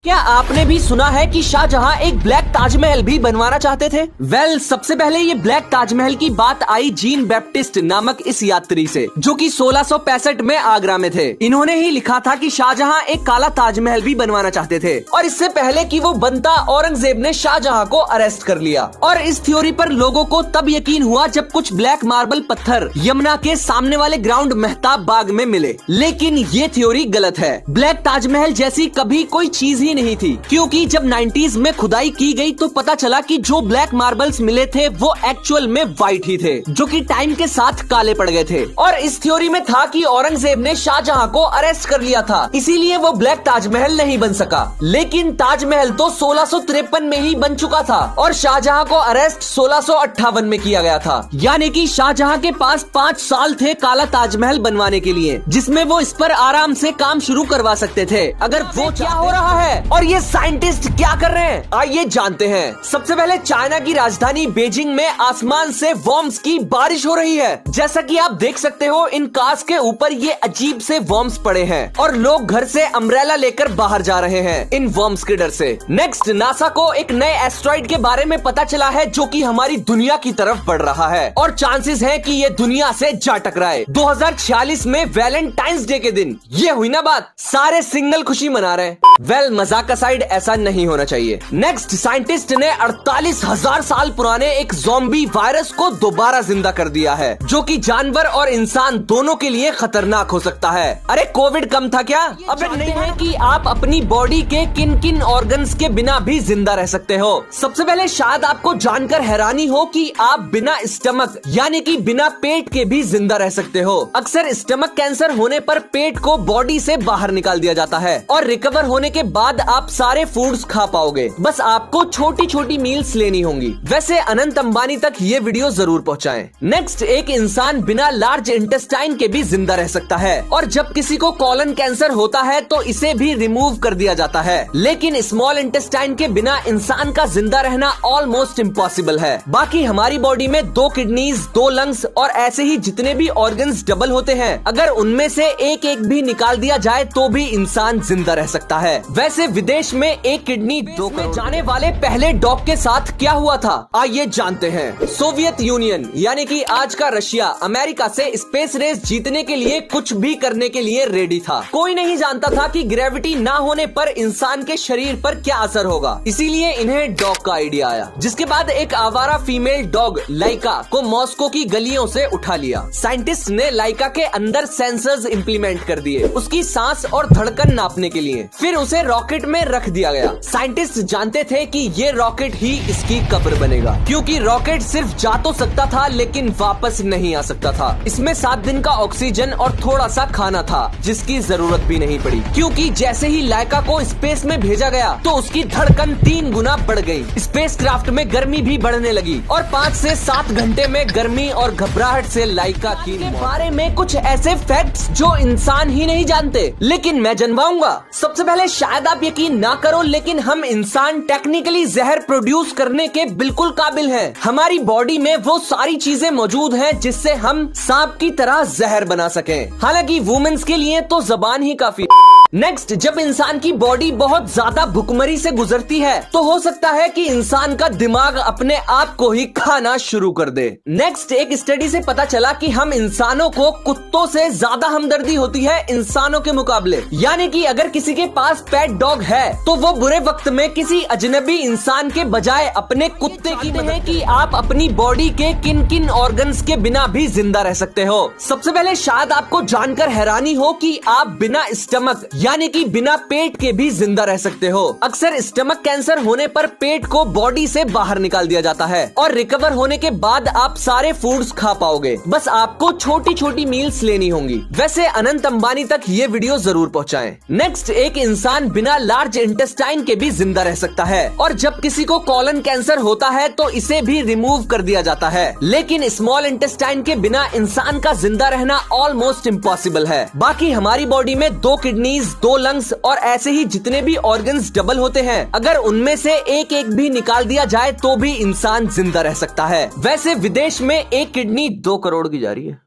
क्या आपने भी सुना है कि शाहजहां एक ब्लैक ताजमहल भी बनवाना चाहते थे? सबसे पहले ये ब्लैक ताजमहल की बात आई जीन बैप्टिस्ट नामक इस यात्री से, जो कि 1665 में आगरा में थे। इन्होंने ही लिखा था कि शाहजहां एक काला ताजमहल भी बनवाना चाहते थे, और इससे पहले कि वो बनता, औरंगजेब ने शाहजहां को अरेस्ट कर लिया। और इस थ्योरी पर लोगों को तब यकीन हुआ जब कुछ ब्लैक मार्बल पत्थर यमुना के सामने वाले ग्राउंड मेहताब बाग में मिले। लेकिन ये थ्योरी गलत है। ब्लैक ताजमहल जैसी कभी कोई चीज ही नहीं थी, क्योंकि जब 90s में खुदाई की गई तो पता चला कि जो ब्लैक मार्बल्स मिले थे वो एक्चुअल में व्हाइट ही थे, जो कि टाइम के साथ काले पड़ गए थे। और इस थ्योरी में था कि औरंगजेब ने शाहजहां को अरेस्ट कर लिया था, इसीलिए वो ब्लैक ताजमहल नहीं बन सका। लेकिन ताजमहल तो 1653 में ही बन चुका था, और शाहजहां को अरेस्ट 1658 में किया गया था। यानी कि शाहजहां के पास 5 साल थे काला ताजमहल बनवाने के लिए, जिसमें वो इस पर आराम से काम शुरू करवा सकते थे अगर वो। क्या हो रहा है और ये साइंटिस्ट क्या कर रहे हैं, आइए जानते हैं। सबसे पहले चाइना की राजधानी बीजिंग में आसमान से वर्म्स की बारिश हो रही है। जैसा कि आप देख सकते हो, इन कार्स के ऊपर ये अजीब से वर्म्स पड़े हैं, और लोग घर से अम्ब्रेला लेकर बाहर जा रहे हैं इन वर्म्स के डर से। नेक्स्ट, नासा को एक नए एस्ट्रॉइड के बारे में पता चला है, जो कि हमारी दुनिया की तरफ बढ़ रहा है, और चांसेस है कि ये दुनिया से जा टकराए। 2046 में वैलेंटाइंस डे के दिन ये हुई ना बात, सारे सिंगल खुशी मना रहे हैं। मजाक का साइड, ऐसा नहीं होना चाहिए। नेक्स्ट, साइंटिस्ट ने 48,000 साल पुराने एक ज़ॉम्बी वायरस को दोबारा जिंदा कर दिया है, जो कि जानवर और इंसान दोनों के लिए खतरनाक हो सकता है। अरे कोविड कम था क्या? अब नहीं है कि आप अपनी बॉडी के किन किन ऑर्गन्स के बिना भी जिंदा रह सकते हो। सबसे पहले शायद आपको जानकर हैरानी हो कि आप बिना स्टमक यानी कि बिना पेट के भी जिंदा रह सकते हो। अक्सर स्टमक कैंसर होने पर पेट को बॉडी से बाहर निकाल दिया जाता है, और रिकवर होने के बाद आप सारे फूड्स खा पाओगे। बस आपको छोटी छोटी मील्स लेनी होंगी। वैसे अनंत अंबानी तक ये वीडियो जरूर पहुंचाएं। नेक्स्ट, एक इंसान बिना लार्ज इंटेस्टाइन के भी जिंदा रह सकता है, और जब किसी को कॉलन कैंसर होता है तो इसे भी रिमूव कर दिया जाता है। लेकिन स्मॉल इंटेस्टाइन के बिना इंसान का जिंदा रहना ऑलमोस्ट इम्पॉसिबल है। बाकी हमारी बॉडी में 2 किडनीज, 2 लंग्स और ऐसे ही जितने भी ऑर्गन्स डबल होते हैं, अगर उनमें से एक एक भी निकाल दिया जाए तो भी इंसान जिंदा रह सकता है। वैसे विदेश में एक किडनी 2 करोड़ जाने वाले पहले डॉग के साथ क्या हुआ था, आइए जानते हैं। सोवियत यूनियन यानी कि आज का रशिया अमेरिका से स्पेस रेस जीतने के लिए कुछ भी करने के लिए रेडी था। कोई नहीं जानता था कि ग्रेविटी ना होने पर इंसान के शरीर पर क्या असर होगा, इसीलिए इन्हें डॉग का आइडिया आया। जिसके बाद एक आवारा फीमेल डॉग लाइका को मॉस्को की गलियों से उठा लिया। साइंटिस्ट ने लाइका के अंदर सेंसर्स इंप्लीमेंट कर दिए, उसकी सांस और धड़कन नापने के लिए। फिर उसे रॉकेट में रख दिया गया। साइंटिस्ट जानते थे कि ये रॉकेट ही इसकी कब्र बनेगा, क्योंकि रॉकेट सिर्फ जा तो सकता था लेकिन वापस नहीं आ सकता था। इसमें 7 दिन का ऑक्सीजन और थोड़ा सा खाना था, जिसकी जरूरत भी नहीं पड़ी, क्योंकि जैसे ही लाइका को स्पेस में भेजा गया तो उसकी धड़कन 3 गुना बढ़ गई। स्पेसक्राफ्ट में गर्मी भी बढ़ने लगी, और 5 से 7 घंटे में गर्मी और घबराहट से लाइका की बारे में कुछ ऐसे फैक्ट्स जो इंसान ही नहीं जानते, लेकिन मैं जनवाऊंगा। सबसे पहले शायद आप यकीन ना करो, लेकिन हम इंसान टेक्निकली जहर प्रोड्यूस करने के बिल्कुल काबिल हैं। हमारी बॉडी में वो सारी चीजें मौजूद हैं जिससे हम सांप की तरह जहर बना सकें। हालांकि वुमेन्स के लिए तो जबान ही काफी। नेक्स्ट, जब इंसान की बॉडी बहुत ज्यादा भुखमरी से गुजरती है तो हो सकता है कि इंसान का दिमाग अपने आप को ही खाना शुरू कर दे। नेक्स्ट, एक स्टडी से पता चला कि हम इंसानों को कुत्तों से ज्यादा हमदर्दी होती है इंसानों के मुकाबले। यानी कि अगर किसी के पास पेट डॉग है तो वो बुरे वक्त में किसी अजनबी इंसान के बजाय अपने कुत्ते की मदद है कि आप अपनी बॉडी के किन किन ऑर्गन्स के बिना भी जिंदा रह सकते हो। सबसे पहले शायद आपको जानकर हैरानी हो कि आप बिना स्टमक यानी कि बिना पेट के भी जिंदा रह सकते हो। अक्सर स्टमक कैंसर होने पर पेट को बॉडी से बाहर निकाल दिया जाता है, और रिकवर होने के बाद आप सारे फूड्स खा पाओगे। बस आपको छोटी छोटी मील्स लेनी होंगी। वैसे अनंत अंबानी तक ये वीडियो जरूर पहुंचाएं। नेक्स्ट, एक इंसान बिना लार्ज इंटेस्टाइन के भी जिंदा रह सकता है, और जब किसी को कॉलन कैंसर होता है तो इसे भी रिमूव कर दिया जाता है। लेकिन स्मॉल इंटेस्टाइन के बिना इंसान का जिंदा रहना ऑलमोस्ट इम्पॉसिबल है। बाकी हमारी बॉडी में 2 किडनीज, 2 लंग्स और ऐसे ही जितने भी ऑर्गन्स डबल होते हैं, अगर उनमें से एक एक भी निकाल दिया जाए तो भी इंसान जिंदा रह सकता है। वैसे विदेश में एक किडनी 2 करोड़ की जा रही है।